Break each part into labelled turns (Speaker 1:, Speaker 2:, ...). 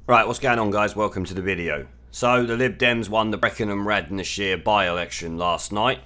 Speaker 1: Right, what's going on, guys? Welcome to the video. So, the Lib Dems won the Brecon and Radnorshire by-election last night.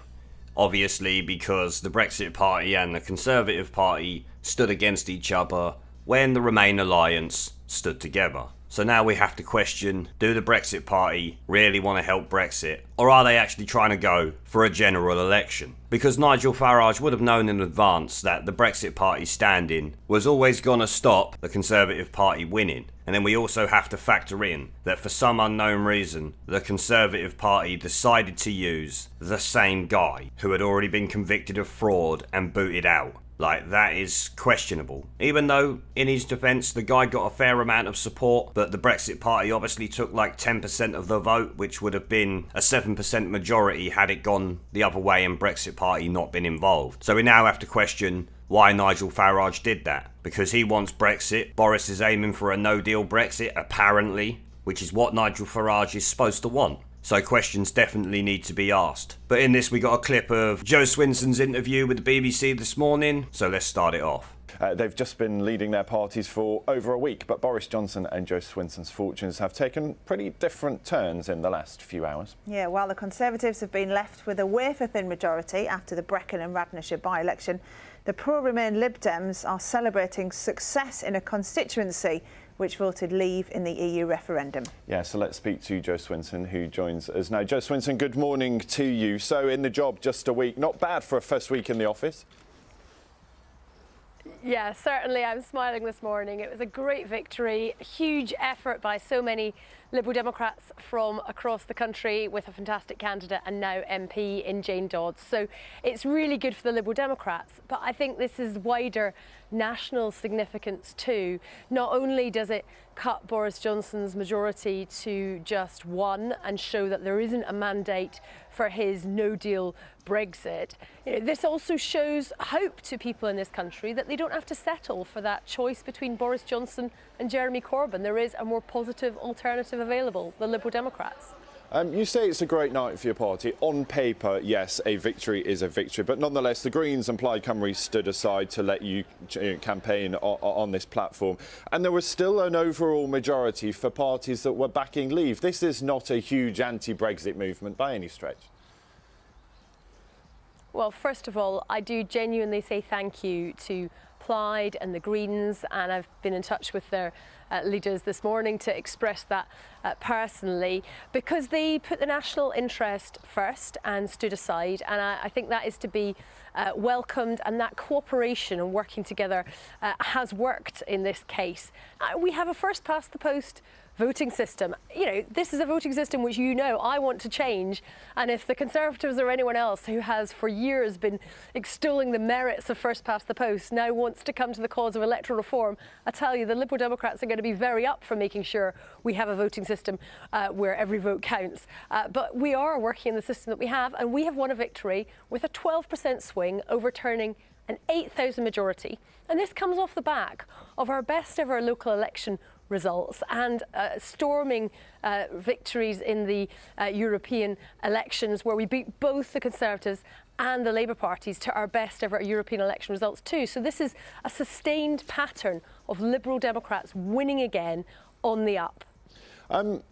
Speaker 1: Obviously because the Brexit Party and the Conservative Party stood against each other when the Remain alliance stood together. So now we have to question, do the Brexit Party really want to help Brexit? Or are they actually trying to go for a general election? Because Nigel Farage would have known in advance that the Brexit Party stand-in was always going to stop the Conservative Party winning. And then we also have to factor in that for some unknown reason, the Conservative Party decided to use the same guy who had already been convicted of fraud and booted out. Like, that is questionable. Even though, in his defence, the guy got a fair amount of support, but the Brexit Party obviously took like 10% of the vote, which would have been a 7% majority had it gone the other way and Brexit Party not been involved. So we now have to question why Nigel Farage did that. Because he wants Brexit. Boris is aiming for a no-deal Brexit, apparently, which is what Nigel Farage is supposed to want. So questions definitely need to be asked. But in this we got a clip of Joe Swinson's interview with the BBC this morning, so let's start it off.
Speaker 2: They've just been leading their parties for over a week, but Boris Johnson and Joe Swinson's fortunes have taken pretty different turns in the last few hours.
Speaker 3: Yeah, while the Conservatives have been left with a wafer-thin majority after the Brecon and Radnorshire by-election, the pro-Remain Lib Dems are celebrating success in a constituency which voted leave in the EU referendum.
Speaker 2: Yeah, so let's speak to Joe Swinson, who joins us now. Joe Swinson, good morning to you. So in the job just a week, not bad for a first week in the office.
Speaker 4: Yeah, certainly. I'm smiling this morning. It was a great victory, a huge effort by so many Liberal Democrats from across the country with a fantastic candidate and now MP in Jane Dodds. So it's really good for the Liberal Democrats, but I think this is wider national significance too. Not only does it cut Boris Johnson's majority to just one and show that there isn't a mandate for his no-deal Brexit, this also shows hope to people in this country that they don't have to settle for that choice between Boris Johnson and Jeremy Corbyn. There is a more positive alternative available, the Liberal Democrats.
Speaker 2: You say it's a great night for your party. On paper, yes, a victory is a victory, but nonetheless, the Greens and Plaid Cymru stood aside to let you campaign on this platform. And there was still an overall majority for parties that were backing Leave. This is not a huge anti-Brexit movement by any stretch.
Speaker 4: Well, first of all, I do genuinely say thank you to Plaid and the Greens, and I've been in touch with their leaders this morning to express that personally, because they put the national interest first and stood aside, and I think that is to be welcomed, and that cooperation and working together has worked in this case. We have a first past the post voting system. This is a voting system which I want to change, and if the Conservatives or anyone else who has for years been extolling the merits of first past the post now wants to come to the cause of electoral reform, I tell you the Liberal Democrats are going to be very up for making sure we have a voting system where every vote counts. But we are working in the system that we have, and we have won a victory with a 12% swing, overturning an 8,000 majority, and this comes off the back of our best ever local election results and storming victories in the European elections, where we beat both the Conservatives and the Labour parties to our best ever European election results too. So this is a sustained pattern of Liberal Democrats winning again on the up.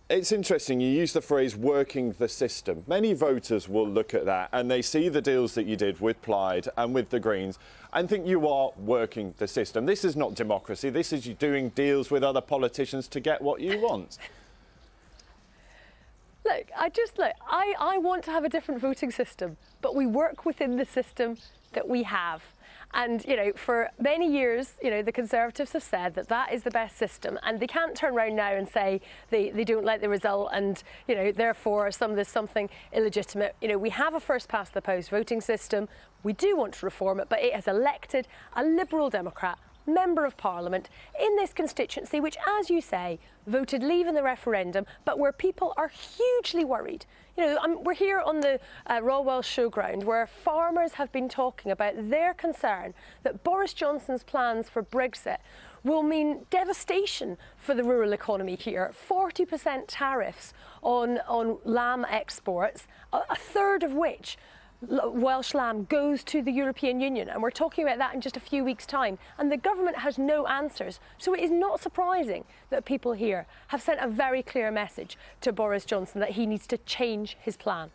Speaker 2: It's interesting, you use the phrase working the system. Many voters will look at that and they see the deals that you did with Plaid and with the Greens and think you are working the system. This is not democracy, this is you doing deals with other politicians to get what you want.
Speaker 4: I want to have a different voting system, but we work within the system that we have. And, for many years, the Conservatives have said that that is the best system, and they can't turn around now and say they don't like the result and, therefore there's something illegitimate. We have a first past the post voting system. We do want to reform it, but it has elected a Liberal Democrat Member of Parliament in this constituency, which, as you say, voted leave in the referendum, but where people are hugely worried. We're here on the Raw Welsh showground, where farmers have been talking about their concern that Boris Johnson's plans for Brexit will mean devastation for the rural economy here. 40% tariffs on lamb exports, a third of which Welsh lamb goes to the European Union, and we're talking about that in just a few weeks' time, and the government has no answers. So it is not surprising that people here have sent a very clear message to Boris Johnson that he needs to change his plan.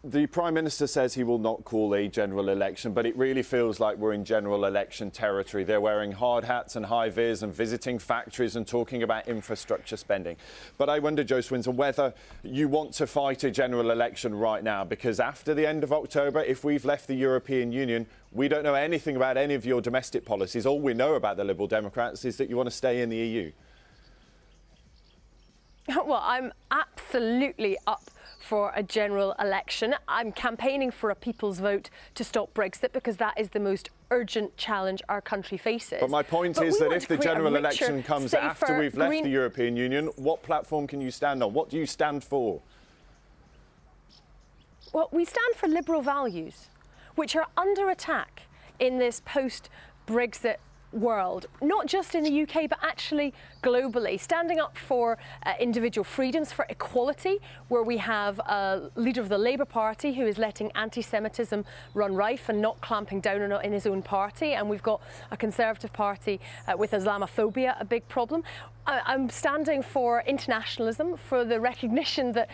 Speaker 2: The Prime Minister says he will not call a general election, but it really feels like we're in general election territory. They're wearing hard hats and high vis and visiting factories and talking about infrastructure spending. But I wonder, Joe Swinson, whether you want to fight a general election right now, because after the end of October, if we've left the European Union, we don't know anything about any of your domestic policies. All we know about the Liberal Democrats is that you want to stay in the EU.
Speaker 4: Well, I'm absolutely up for a general election. I'm campaigning for a people's vote to stop Brexit because that is the most urgent challenge our country faces.
Speaker 2: But my point is that if the general election comes after we've left the European Union, what platform can you stand on? What do you stand for?
Speaker 4: Well, we stand for liberal values, which are under attack in this post-Brexit world, not just in the UK, but actually globally, standing up for individual freedoms, for equality, where we have a leader of the Labour Party who is letting anti-Semitism run rife and not clamping down on it in his own party, and we've got a Conservative Party with Islamophobia, a big problem. I'm standing for internationalism, for the recognition that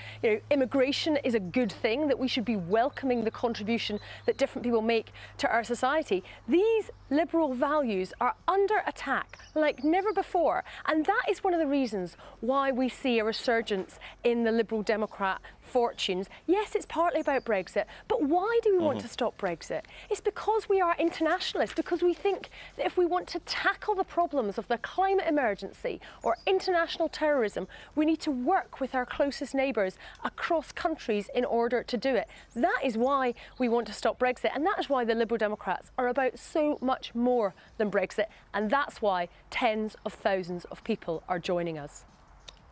Speaker 4: immigration is a good thing, that we should be welcoming the contribution that different people make to our society. These liberal values are under attack like never before, and that is one of the reasons why we see a resurgence in the Liberal Democrat fortunes. Yes, it's partly about Brexit, but why do we want to stop Brexit? It's because we are internationalists, because we think that if we want to tackle the problems of the climate emergency or international terrorism, we need to work with our closest neighbours across countries in order to do it. That is why we want to stop Brexit, and that is why the Liberal Democrats are about so much more than Brexit, and that's why tens of thousands of people are joining us.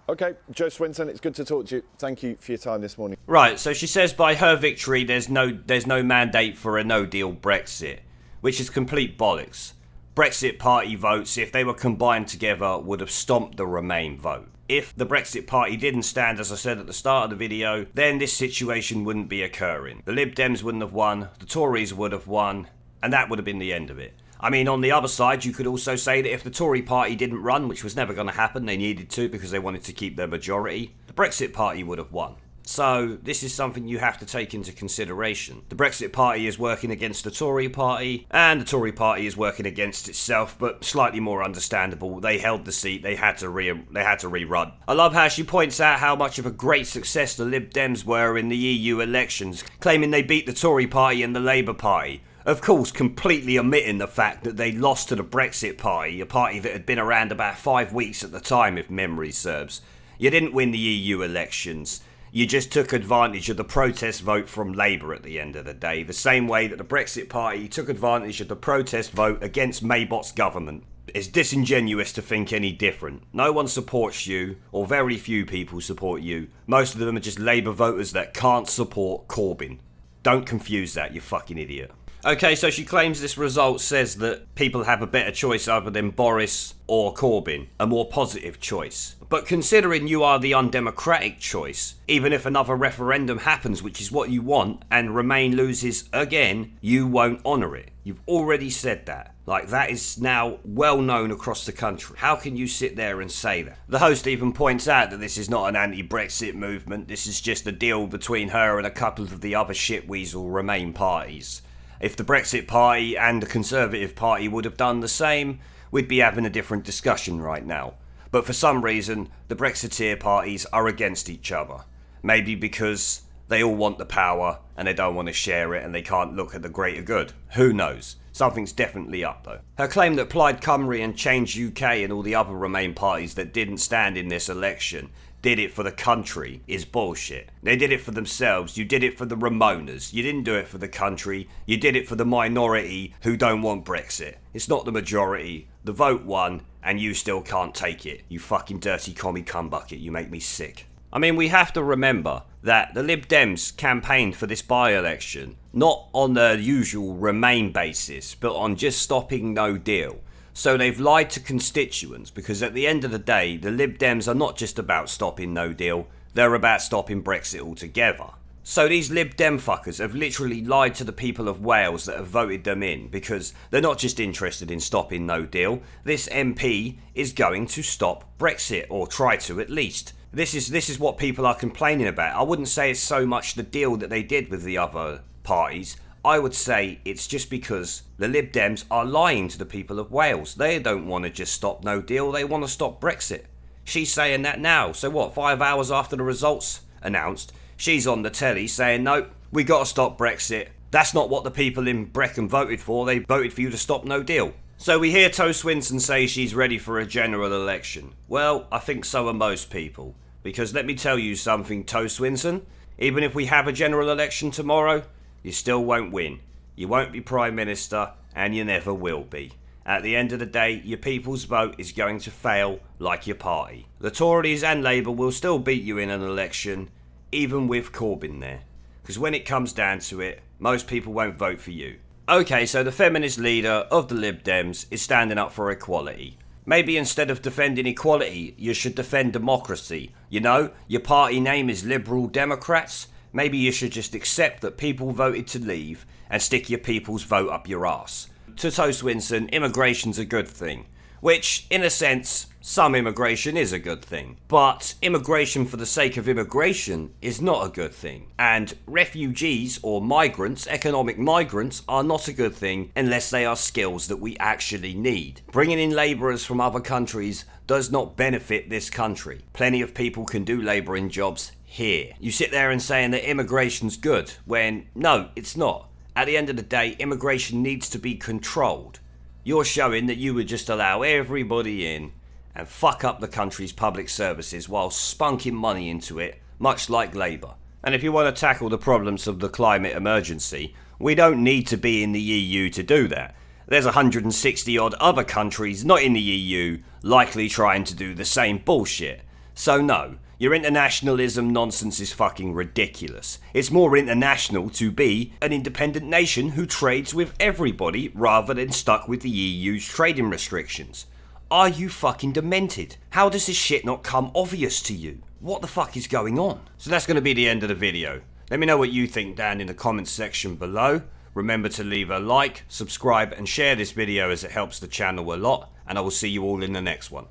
Speaker 2: OK, Joe Swinson, it's good to talk to you. Thank you for your time this morning.
Speaker 1: Right, so she says by her victory there's no mandate for a no-deal Brexit, which is complete bollocks. Brexit Party votes, if they were combined together, would have stomped the Remain vote. If the Brexit Party didn't stand, as I said at the start of the video, then this situation wouldn't be occurring. The Lib Dems wouldn't have won, the Tories would have won, and that would have been the end of it. I mean, on the other side, you could also say that if the Tory party didn't run, which was never going to happen, they needed to because they wanted to keep their majority, the Brexit party would have won. So this is something you have to take into consideration. The Brexit party is working against the Tory party, and the Tory party is working against itself, but slightly more understandable. They held the seat, they had to rerun. I love how she points out how much of a great success the Lib Dems were in the EU elections, claiming they beat the Tory party and the Labour party. Of course, completely omitting the fact that they lost to the Brexit party, a party that had been around about 5 weeks at the time, if memory serves. You didn't win the EU elections. You just took advantage of the protest vote from Labour at the end of the day, the same way that the Brexit party took advantage of the protest vote against Maybot's government. It's disingenuous to think any different. No one supports you, or very few people support you. Most of them are just Labour voters that can't support Corbyn. Don't confuse that, you fucking idiot. Okay, so she claims this result says that people have a better choice other than Boris or Corbyn, a more positive choice. But considering you are the undemocratic choice, even if another referendum happens, which is what you want, and Remain loses again, you won't honour it. You've already said that. Like, that is now well known across the country. How can you sit there and say that? The host even points out that this is not an anti-Brexit movement, this is just a deal between her and a couple of the other shitweasel Remain parties. If the Brexit Party and the Conservative Party would have done the same, we'd be having a different discussion right now. But for some reason, the Brexiteer parties are against each other. Maybe because they all want the power and they don't want to share it and they can't look at the greater good. Who knows? Something's definitely up though. Her claim that Plaid Cymru and Change UK and all the other Remain parties that didn't stand in this election did it for the country is bullshit. They did it for themselves. You did it for the Remoaners. You didn't do it for the country. You did it for the minority who don't want Brexit. It's not the majority. The vote won and you still can't take it. You fucking dirty commie cumbucket. You make me sick. I mean, we have to remember that the Lib Dems campaigned for this by-election not on the usual Remain basis, but on just stopping no deal. So they've lied to constituents because at the end of the day, the Lib Dems are not just about stopping no deal, they're about stopping Brexit altogether. So these Lib Dem fuckers have literally lied to the people of Wales that have voted them in, because they're not just interested in stopping no deal. This MP is going to stop Brexit, or try to at least. This is what people are complaining about. I wouldn't say it's so much the deal that they did with the other parties. I would say it's just because the Lib Dems are lying to the people of Wales. They don't want to just stop no deal, they want to stop Brexit. She's saying that now. So what, 5 hours after the results announced, she's on the telly saying, nope, we got to stop Brexit. That's not what the people in Brecon voted for. They voted for you to stop no deal. So we hear Swinson say she's ready for a general election. Well, I think so are most people. Because let me tell you something, Swinson. Even if we have a general election tomorrow, you still won't win. You won't be Prime Minister, and you never will be. At the end of the day, your people's vote is going to fail like your party. The Tories and Labour will still beat you in an election, even with Corbyn there. Because when it comes down to it, most people won't vote for you. Okay, so the feminist leader of the Lib Dems is standing up for equality. Maybe instead of defending equality, you should defend democracy. You know, your party name is Liberal Democrats. Maybe you should just accept that people voted to leave and stick your people's vote up your arse. To Swinson, immigration's a good thing. Which, in a sense, some immigration is a good thing. But immigration for the sake of immigration is not a good thing. And refugees or migrants, economic migrants, are not a good thing unless they are skills that we actually need. Bringing in labourers from other countries does not benefit this country. Plenty of people can do labouring jobs here. You sit there and saying that immigration's good, when no, it's not. At the end of the day, immigration needs to be controlled. You're showing that you would just allow everybody in and fuck up the country's public services while spunking money into it, much like Labour. And if you want to tackle the problems of the climate emergency, we don't need to be in the EU to do that. There's 160 odd other countries not in the EU likely trying to do the same bullshit. So no, your internationalism nonsense is fucking ridiculous. It's more international to be an independent nation who trades with everybody rather than stuck with the EU's trading restrictions. Are you fucking demented? How does this shit not come obvious to you? What the fuck is going on? So that's going to be the end of the video. Let me know what you think down in the comments section below. Remember to leave a like, subscribe and share this video as it helps the channel a lot, and I will see you all in the next one.